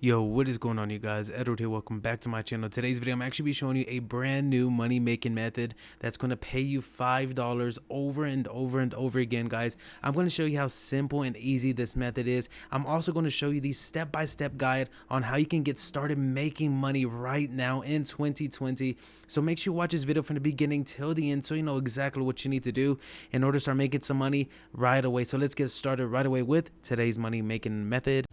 Yo, what is going on, you guys? Edward here. Welcome back to my channel. Today's video, I'm actually be showing you a brand new money making method that's going to pay you $5 over and over and over again, guys. I'm going to show you how simple and easy this method is. I'm also going to show you the step-by-step guide on how you can get started making money right now in 2020. So make sure you watch this video from the beginning till the end so you know exactly what you need to do in order to start making some money right away. So let's get started right away with today's money making method.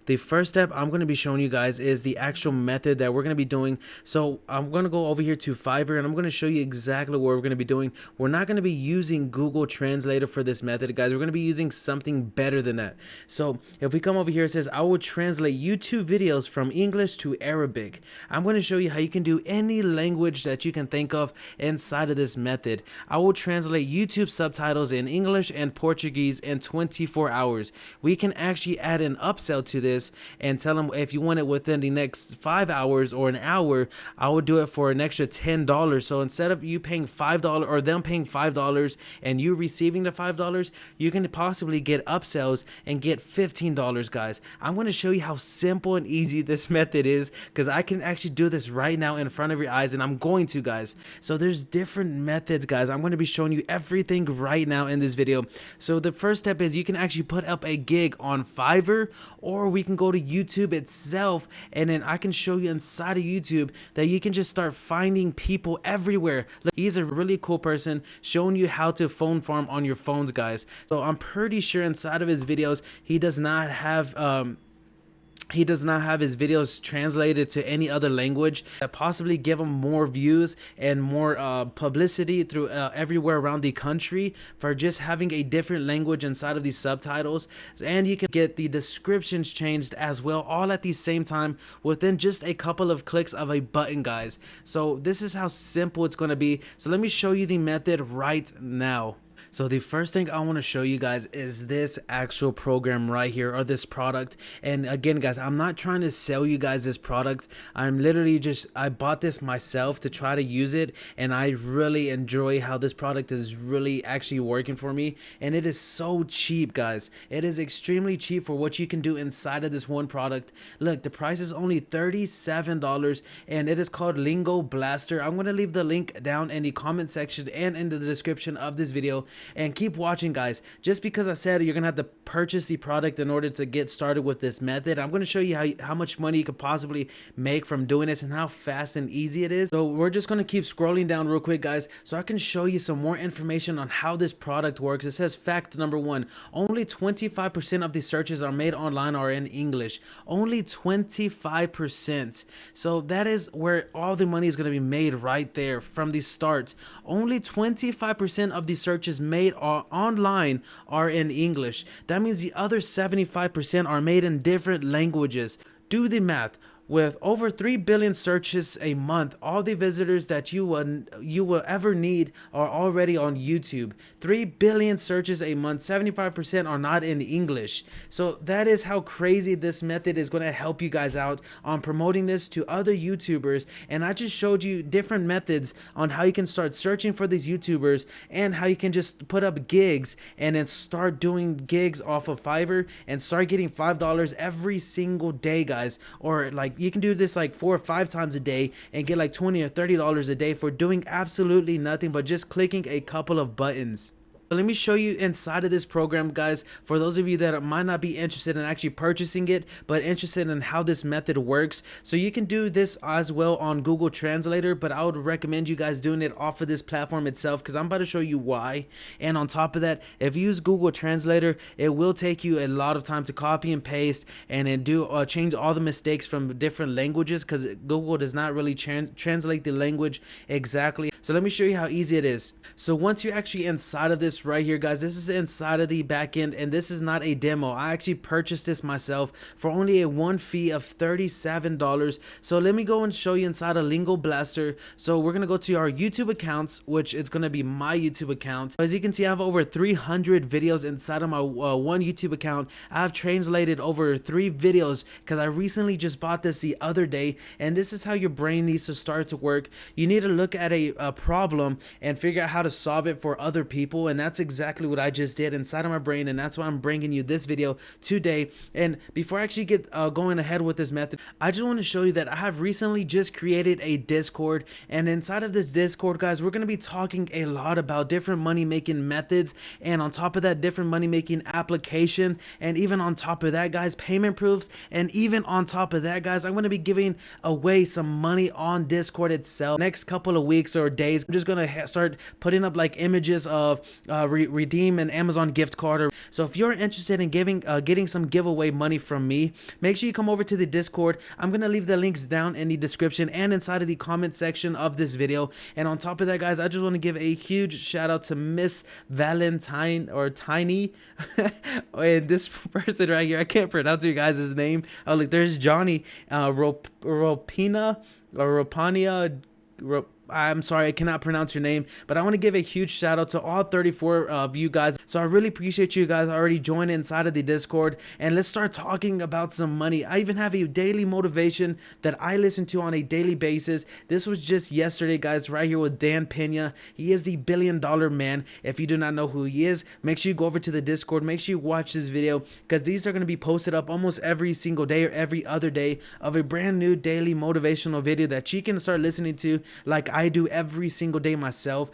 The first step I'm going to be showing you guys is the actual method that we're going to be doing. So I'm going to go over here to Fiverr and I'm going to show you exactly what we're going to be doing. We're not going to be using Google Translator for this method, guys. We're going to be using something better than that. So if we come over here, it says I will translate YouTube videos from English to Arabic. I'm going to show you how you can do any language that you can think of inside of this method. I will translate YouTube subtitles in English and Portuguese in 24 hours. We can actually add an upsell to this and tell them if you want it within the next 5 hours or an hour, I will do it for an extra $10. So instead of you paying $5 or them paying $5 and you receiving the $5, you can possibly get upsells and get $15, guys. I'm going to show you how simple and easy this method is because I can actually do this right now in front of your eyes, and I'm going to, guys. So there's different methods, guys. I'm going to be showing you everything right now in this video. So the first step is you can actually put up a gig on Fiverr, or we can go to YouTube itself, and then I can show you inside of YouTube that you can just start finding people everywhere. Look, he's a really cool person showing you how to phone farm on your phones, guys. So I'm pretty sure inside of his videos he does not have his videos translated to any other language that possibly give him more views and more publicity through everywhere around the country for just having a different language inside of these subtitles. And you can get the descriptions changed as well, all at the same time within just a couple of clicks of a button, guys. So this is how simple it's going to be. So let me show you the method right now. So the first thing I want to show you guys is this actual program right here, or this product. And again, guys, I'm not trying to sell you guys this product. I'm literally I bought this myself to try to use it, and I really enjoy how this product is really actually working for me. And it is so cheap, guys. It is extremely cheap for what you can do inside of this one product. Look, the price is only $37 and it is called Lingo Blaster. I'm going to leave the link down in the comment section and in the description of this video. And keep watching, guys. Just because I said you're gonna have to purchase the product in order to get started with this method, I'm gonna show you how much money you could possibly make from doing this and how fast and easy it is. So we're just gonna keep scrolling down real quick, guys, so I can show you some more information on how this product works. It says fact number 1, only 25% of the searches are made online are in English. Only 25%. So that is where all the money is gonna be made right there from the start. Only 25% of the searches made online are in English. That means the other 75% are made in different languages. Do the math. With over 3 billion searches a month, all the visitors that you will ever need are already on YouTube. 3 billion searches a month, 75% are not in English. So that is how crazy this method is going to help you guys out on promoting this to other YouTubers. And I just showed you different methods on how you can start searching for these YouTubers and how you can just put up gigs and then start doing gigs off of Fiverr and start getting $5 every single day, guys. Or like you can do this like 4 or 5 times a day and get like $20 or $30 a day for doing absolutely nothing but just clicking a couple of buttons. Let me show you inside of this program, guys, for those of you that might not be interested in actually purchasing it but interested in how this method works. So you can do this as well on Google Translator, but I would recommend you guys doing it off of this platform itself because I'm about to show you why. And on top of that, if you use Google Translator, it will take you a lot of time to copy and paste and then do change all the mistakes from different languages because Google does not really translate the language exactly. So let me show you how easy it is. So once you're actually inside of this right here, guys, this is inside of the back end, and this is not a demo. I actually purchased this myself for only a one fee of $37. So let me go and show you inside of Lingo Blaster. So we're gonna go to our YouTube accounts, which is gonna be my YouTube account. As you can see, I have over 300 videos inside of my one YouTube account. I've translated over 3 videos because I recently just bought this the other day, and this is how your brain needs to start to work. You need to look at a problem and figure out how to solve it for other people. And that's exactly what I just did inside of my brain, and that's why I'm bringing you this video today. And before I actually get going ahead with this method, I just want to show you that I have recently just created a Discord, and inside of this Discord, guys, we're going to be talking a lot about different money making methods, and on top of that, different money making applications, and even on top of that, guys, payment proofs, and even on top of that, guys, I'm going to be giving away some money on Discord itself. Next couple of weeks or days, I'm just going to start putting up like images of redeem an Amazon gift card. So if you're interested in getting some giveaway money from me, make sure you come over to the Discord. I'm going to leave the links down in the description and inside of the comment section of this video. And on top of that, guys, I just want to give a huge shout out to Miss Valentine or Tiny. And this person right here, I can't pronounce your guys' name. Oh, look, there's Johnny Ropina or Ropania. I'm sorry, I cannot pronounce your name, but I want to give a huge shout out to all 34 of you guys. So I really appreciate you guys already joining inside of the Discord, and let's start talking about some money. I even have a daily motivation that I listen to on a daily basis. This was just yesterday, guys, right here with Dan Pena. He is the $1 billion man. If you do not know who he is, make sure you go over to the Discord. Make sure you watch this video, because these are going to be posted up almost every single day or every other day of a brand new daily motivational video that you can start listening to like I do every single day myself.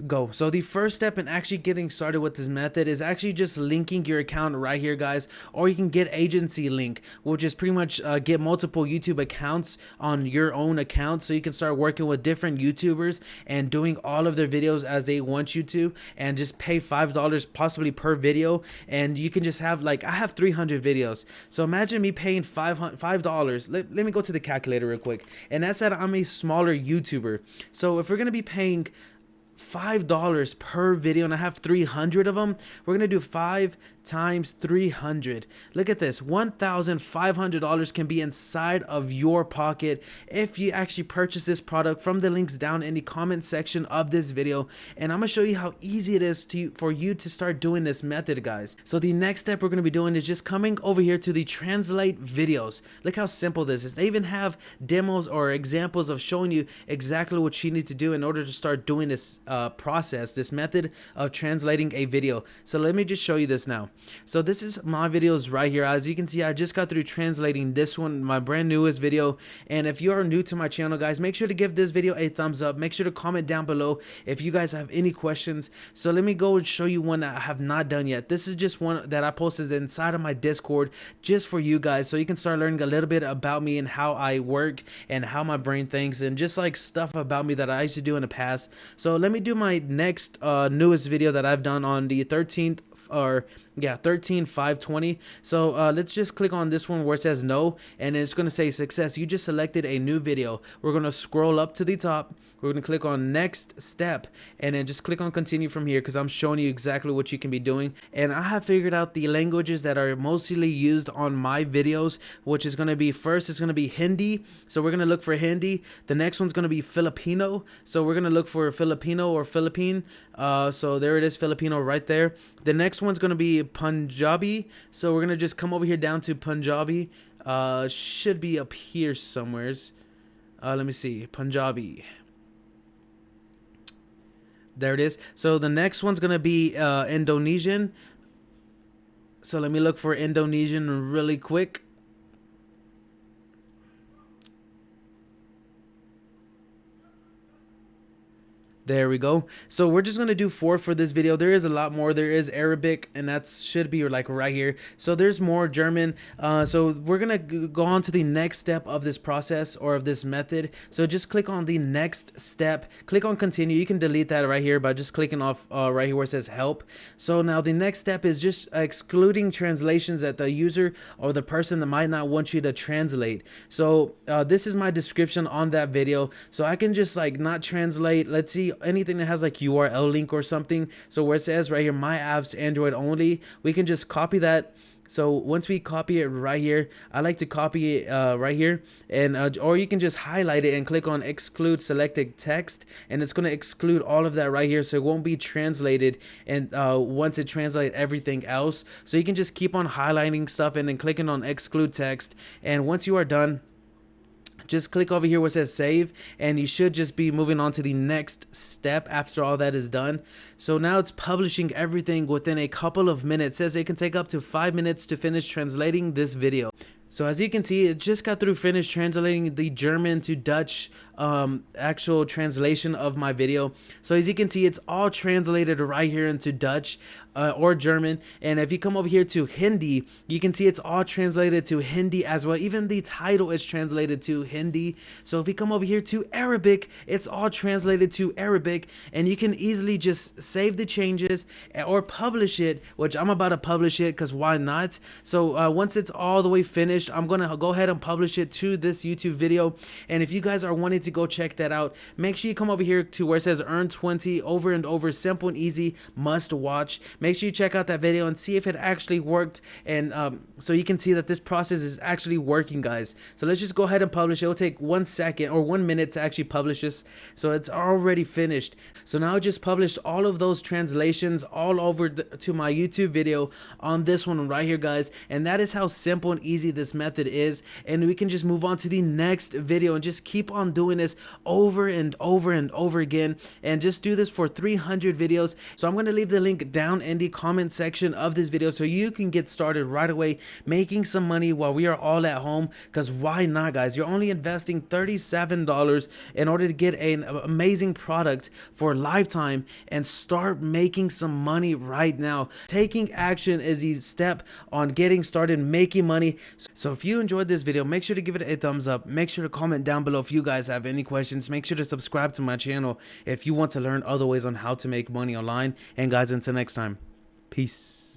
Go. So the first step in actually getting started with this method is actually just linking your account right here, guys, or you can get agency link, which is pretty much get multiple YouTube accounts on your own account, so you can start working with different YouTubers and doing all of their videos as they want you to, and just pay $5 possibly per video, and you can just have, like, I have 300 videos, so imagine me paying $5. Let me go to the calculator real quick, and that's that I'm a smaller YouTuber. So if we're gonna be paying $5 per video and I have 300 of them, we're gonna do 5 times 300. Look at this, $1,500 can be inside of your pocket if you actually purchase this product from the links down in the comment section of this video. And I'm gonna show you how easy it is for you to start doing this method, guys. So the next step we're gonna be doing is just coming over here to the translate videos. Look how simple this is. They even have demos or examples of showing you exactly what you need to do in order to start doing this process, this method of translating a video. So let me just show you this now. So this is my videos right here. As you can see, I just got through translating this one, my brand newest video. And if you are new to my channel, guys, make sure to give this video a thumbs up. Make sure to comment down below if you guys have any questions. So let me go and show you one that I have not done yet. This is just one that I posted inside of my Discord just for you guys, so you can start learning a little bit about me and how I work and how my brain thinks, and just like stuff about me that I used to do in the past. So let me do my next newest video that I've done on the 13th, or yeah, 13/5/20. So let's just click on this one where it says no, and it's going to say success. You just selected a new video. We're going to scroll up to the top. We're going to click on next step, and then just click on continue from here, because I'm showing you exactly what you can be doing. And I have figured out the languages that are mostly used on my videos, which is going to be, first it's going to be Hindi. So we're going to look for Hindi. The next one's going to be Filipino. So we're going to look for Filipino or Philippine. So there it is, Filipino right there. The next one's going to be Punjabi. So we're going to just come over here down to Punjabi. Should be up here somewheres. Let me see, Punjabi. There it is. So the next one's gonna be Indonesian. So let me look for Indonesian really quick. There we go. So we're just going to do 4 for this video. There is a lot more. There is Arabic, and that should be like right here. So there's more German. So we're going to go on to the next step of this process, or of this method. So just click on the next step. Click on continue. You can delete that right here by just clicking off right here where it says help. So now the next step is just excluding translations that the user or the person that might not want you to translate. So this is my description on that video. So I can just like not translate. Let's see, anything that has like URL link or something. So where it says right here, my apps Android only, we can just copy that. So once we copy it right here, I like to copy it right here, and or you can just highlight it and click on exclude selected text, and it's going to exclude all of that right here, so it won't be translated. And once it translates everything else, so you can just keep on highlighting stuff and then clicking on exclude text, and once you are done, just click over here where it says save, and you should just be moving on to the next step after all that is done. So now it's publishing everything within a couple of minutes. It says it can take up to 5 minutes to finish translating this video. So as you can see, it just got through finished translating the German to Dutch actual translation of my video. So as you can see, it's all translated right here into Dutch or German. And if you come over here to Hindi, you can see it's all translated to Hindi as well. Even the title is translated to Hindi. So if you come over here to Arabic, it's all translated to Arabic, and you can easily just save the changes or publish it, which I'm about to publish it because why not? So once it's all the way finished, I'm gonna go ahead and publish it to this YouTube video. And if you guys are wanting to go check that out, make sure you come over here to where it says earn 20 over and over, simple and easy, must watch. Make sure you check out that video and see if it actually worked, and so you can see that this process is actually working, guys. So let's just go ahead and publish it. It'll take 1 second or 1 minute to actually publish this. So it's already finished. So now I just published all of those translations all over to my YouTube video on this one right here, guys. And that is how simple and easy this method is. And we can just move on to the next video and just keep on doing this over and over and over again, and just do this for 300 videos. So I'm going to leave the link down in the comment section of this video so you can get started right away making some money while we are all at home, because why not, guys? You're only investing $37 in order to get an amazing product for a lifetime and start making some money right now. Taking action is the step on getting started making money. So if you enjoyed this video, make sure to give it a thumbs up. Make sure to comment down below if you guys have any questions. Make sure to subscribe to my channel if you want to learn other ways on how to make money online. And guys, until next time, peace.